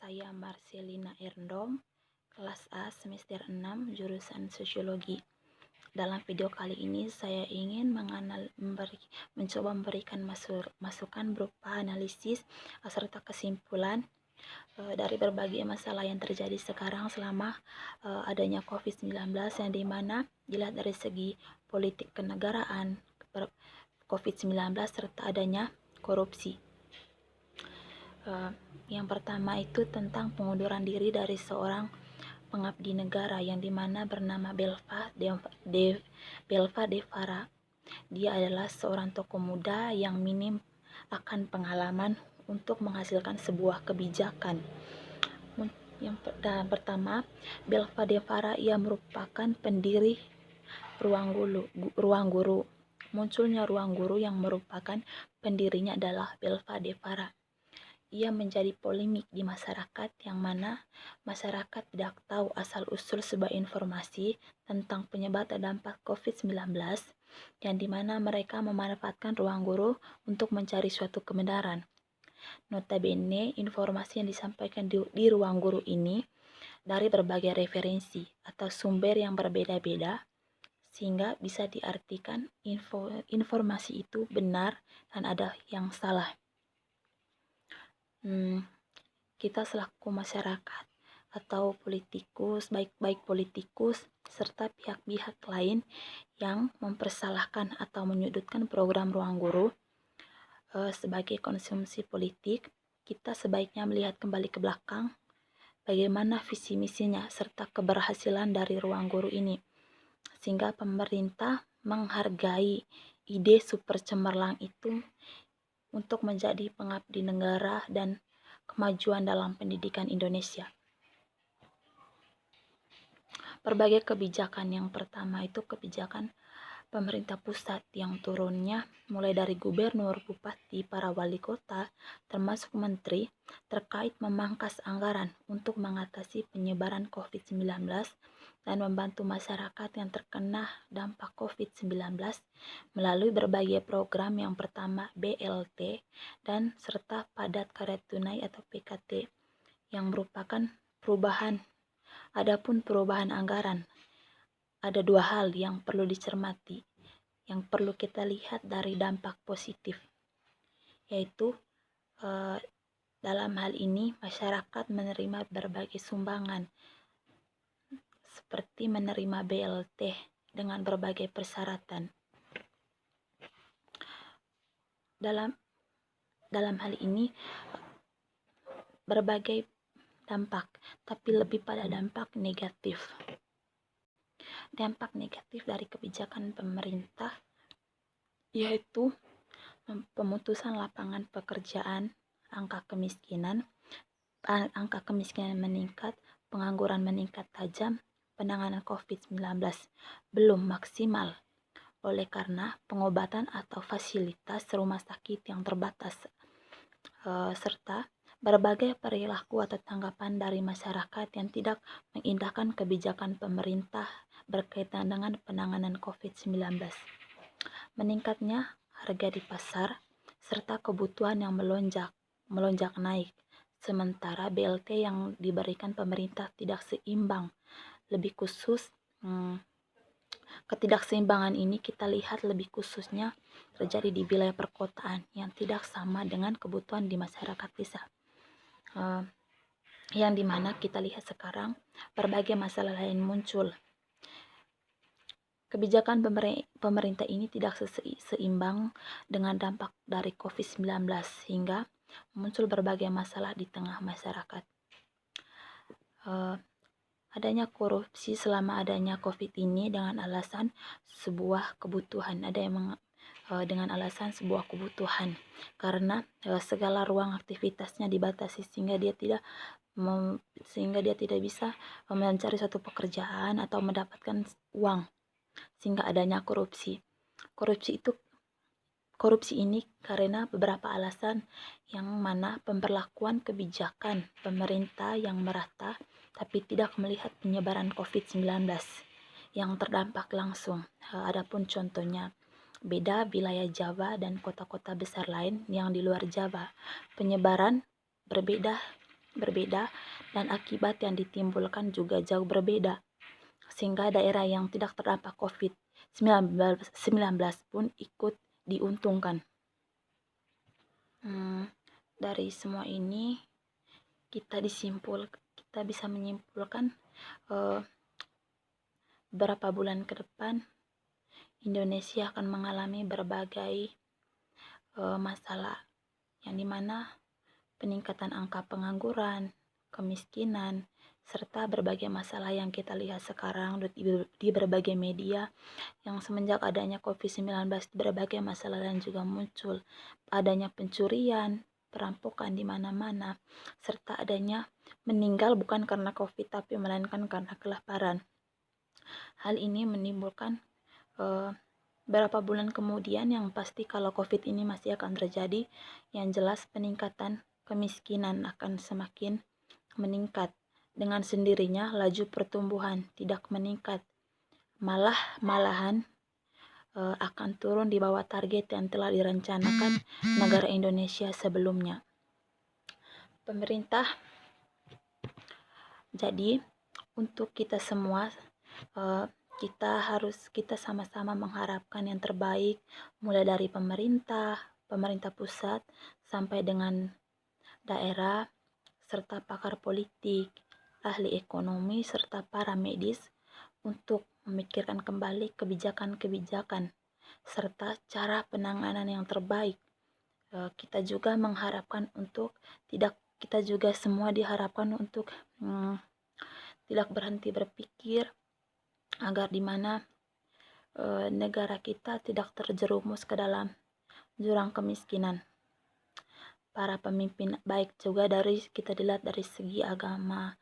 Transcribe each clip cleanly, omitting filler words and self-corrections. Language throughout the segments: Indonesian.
saya Marcelina Erndom, kelas A semester 6, jurusan Sosiologi. Dalam video kali ini saya ingin mencoba memberikan masukan berupa analisis serta kesimpulan dari berbagai masalah yang terjadi sekarang selama adanya COVID-19, yang dimana dilihat dari segi politik kenegaraan, COVID-19 serta adanya korupsi. Yang pertama itu tentang pengunduran diri dari seorang pengabdi negara yang dimana bernama Belva Devara. Dia adalah seorang tokoh muda yang minim akan pengalaman untuk menghasilkan sebuah kebijakan. Yang pertama, Belva Devara, ia merupakan pendiri Ruang Guru. Munculnya Ruang Guru yang merupakan pendirinya adalah Belva Devara. Ia menjadi polemik di masyarakat, yang mana masyarakat tidak tahu asal-usul sebuah informasi tentang penyebab dan dampak COVID-19, yang dimana mereka memanfaatkan Ruang Guru untuk mencari suatu kebenaran. Notabene, informasi yang disampaikan di Ruang Guru ini dari berbagai referensi atau sumber yang berbeda-beda, sehingga bisa diartikan informasi itu benar dan ada yang salah. Kita selaku masyarakat atau politikus, baik politikus serta pihak-pihak lain yang mempersalahkan atau menyudutkan program Ruang Guru sebagai konsumsi politik, kita sebaiknya melihat kembali ke belakang bagaimana visi misinya serta keberhasilan dari Ruang Guru ini, sehingga pemerintah menghargai ide super cemerlang itu untuk menjadi pengabdi negara dan kemajuan dalam pendidikan Indonesia. Berbagai kebijakan, yang pertama itu kebijakan pemerintah pusat yang turunnya mulai dari gubernur, bupati, para wali kota, termasuk menteri, terkait memangkas anggaran untuk mengatasi penyebaran COVID-19 dan membantu masyarakat yang terkena dampak COVID-19 melalui berbagai program, yang pertama BLT dan serta padat karya tunai atau PKT, yang merupakan perubahan. Adapun perubahan anggaran, ada dua hal yang perlu dicermati, yang perlu kita lihat dari dampak positif, yaitu dalam hal ini masyarakat menerima berbagai sumbangan seperti menerima BLT dengan berbagai persyaratan. Dalam hal ini berbagai dampak, tapi lebih pada dampak negatif. Dampak negatif dari kebijakan pemerintah yaitu pemutusan lapangan pekerjaan, angka kemiskinan meningkat, pengangguran meningkat tajam, penanganan COVID-19 belum maksimal oleh karena pengobatan atau fasilitas rumah sakit yang terbatas, serta berbagai perilaku atau tanggapan dari masyarakat yang tidak mengindahkan kebijakan pemerintah berkaitan dengan penanganan COVID-19. Meningkatnya harga di pasar serta kebutuhan yang melonjak naik, sementara BLT yang diberikan pemerintah tidak seimbang. Lebih khusus, ketidakseimbangan ini kita lihat lebih khususnya terjadi di wilayah perkotaan yang tidak sama dengan kebutuhan di masyarakat desa, yang dimana kita lihat sekarang berbagai masalah lain muncul. Kebijakan pemerintah ini tidak seimbang dengan dampak dari COVID-19, sehingga muncul berbagai masalah di tengah masyarakat. Adanya korupsi selama adanya COVID ini dengan alasan sebuah kebutuhan. Ada yang dengan alasan sebuah kebutuhan, karena segala ruang aktivitasnya dibatasi sehingga dia tidak bisa mencari suatu pekerjaan atau mendapatkan uang, sehingga adanya korupsi. Korupsi ini karena beberapa alasan, yang mana pemberlakuan kebijakan pemerintah yang merata tapi tidak melihat penyebaran COVID-19 yang terdampak langsung. Adapun contohnya, beda wilayah Jawa dan kota-kota besar lain yang di luar Jawa, penyebaran berbeda berbeda dan akibat yang ditimbulkan juga jauh berbeda, sehingga daerah yang tidak terdampak COVID-19 pun ikut diuntungkan. Dari semua ini kita bisa menyimpulkan beberapa bulan ke depan Indonesia akan mengalami berbagai masalah, yang dimana peningkatan angka pengangguran, kemiskinan, serta berbagai masalah yang kita lihat sekarang di berbagai media, yang semenjak adanya COVID-19 berbagai masalah lain juga muncul, adanya pencurian, perampokan di mana-mana, serta adanya meninggal bukan karena COVID tapi melainkan karena kelaparan. Hal ini menimbulkan beberapa bulan kemudian, yang pasti kalau COVID ini masih akan terjadi, yang jelas peningkatan kemiskinan akan semakin meningkat. Dengan sendirinya laju pertumbuhan tidak meningkat, malahan akan turun di bawah target yang telah direncanakan negara Indonesia sebelumnya. Pemerintah, jadi untuk kita semua, kita sama-sama mengharapkan yang terbaik, mulai dari pemerintah pusat sampai dengan daerah, serta pakar politik, ahli ekonomi, serta para medis untuk memikirkan kembali kebijakan-kebijakan serta cara penanganan yang terbaik. Kita juga semua diharapkan untuk tidak berhenti berpikir agar dimana negara kita tidak terjerumus ke dalam jurang kemiskinan. Para pemimpin baik juga kita dilihat dari segi agama,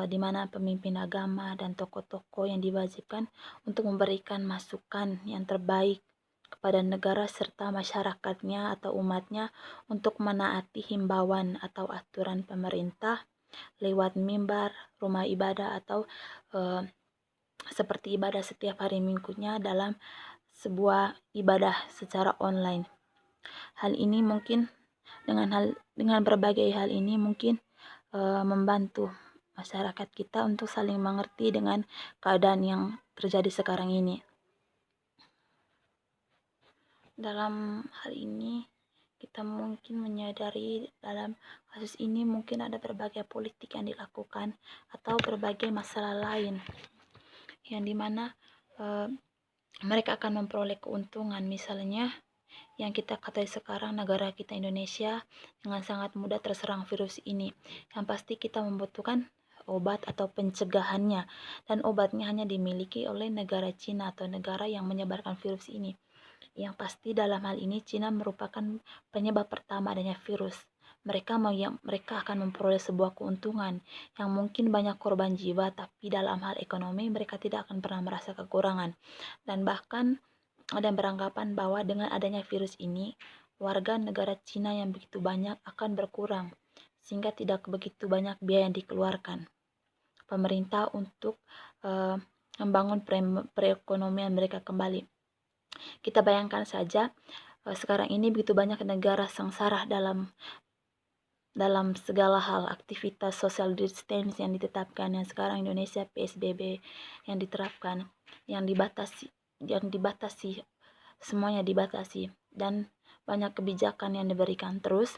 di mana pemimpin agama dan tokoh-tokoh yang diwajibkan untuk memberikan masukan yang terbaik kepada negara serta masyarakatnya atau umatnya untuk menaati himbauan atau aturan pemerintah lewat mimbar, rumah ibadah, atau seperti ibadah setiap hari minggunya dalam sebuah ibadah secara online. Hal ini mungkin dengan berbagai hal ini mungkin membantu masyarakat kita untuk saling mengerti dengan keadaan yang terjadi sekarang ini. Dalam hal ini kita mungkin menyadari dalam kasus ini mungkin ada berbagai politik yang dilakukan atau berbagai masalah lain yang dimana mereka akan memperoleh keuntungan. Misalnya yang kita ketahui sekarang, negara kita Indonesia dengan sangat mudah terserang virus ini, yang pasti kita membutuhkan obat atau pencegahannya, dan obatnya hanya dimiliki oleh negara Cina atau negara yang menyebarkan virus ini. Yang pasti dalam hal ini Cina merupakan penyebab pertama adanya virus. Mereka akan memperoleh sebuah keuntungan yang mungkin banyak korban jiwa, tapi dalam hal ekonomi mereka tidak akan pernah merasa kekurangan. Dan bahkan ada yang beranggapan bahwa dengan adanya virus ini, warga negara Cina yang begitu banyak akan berkurang, sehingga tidak begitu banyak biaya yang dikeluarkan pemerintah untuk membangun perekonomian mereka kembali. Kita bayangkan saja sekarang ini begitu banyak negara sengsara dalam segala hal, aktivitas social distance yang ditetapkan, yang sekarang Indonesia PSBB yang diterapkan, yang dibatasi, semuanya dibatasi, dan banyak kebijakan yang diberikan. Terus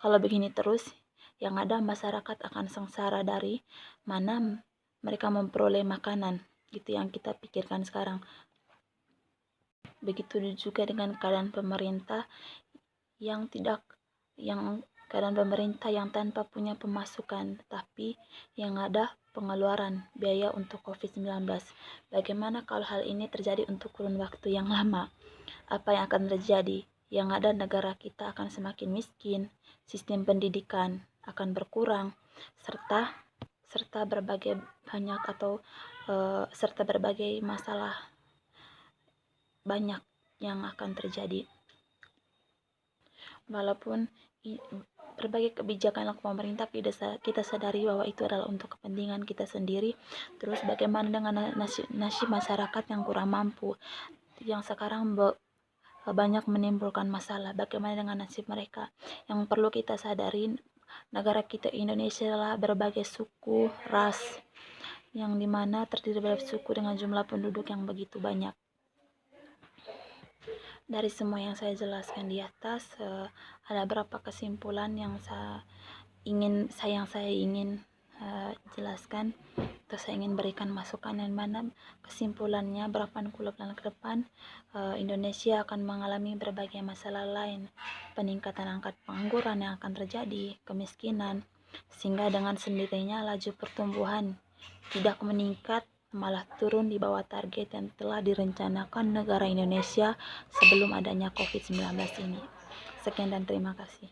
kalau begini terus, yang ada masyarakat akan sengsara dari mana mereka memperoleh makanan, gitu yang kita pikirkan sekarang. Begitu juga dengan keadaan pemerintah yang tanpa punya pemasukan, tapi yang ada pengeluaran biaya untuk COVID-19. Bagaimana kalau hal ini terjadi untuk kurun waktu yang lama? Apa yang akan terjadi? Yang ada negara kita akan semakin miskin, sistem pendidikan akan berkurang, serta berbagai masalah banyak yang akan terjadi. Walaupun berbagai kebijakan pemerintah, kita sadari bahwa itu adalah untuk kepentingan kita sendiri. Terus bagaimana dengan nasib masyarakat yang kurang mampu, yang sekarang banyak menimbulkan masalah? Bagaimana dengan nasib mereka? Yang perlu kita sadari, negara kita Indonesia adalah berbagai suku, ras, yang dimana terdiri dari suku dengan jumlah penduduk yang begitu banyak. Dari semua yang saya jelaskan di atas, ada beberapa kesimpulan yang saya ingin jelaskan, atau saya ingin berikan masukan, yang mana kesimpulannya berapa bulan ke depan Indonesia akan mengalami berbagai masalah lain, peningkatan angka pengangguran yang akan terjadi, kemiskinan, sehingga dengan sendirinya laju pertumbuhan tidak meningkat, malah turun di bawah target yang telah direncanakan negara Indonesia sebelum adanya COVID-19 ini. Sekian dan terima kasih.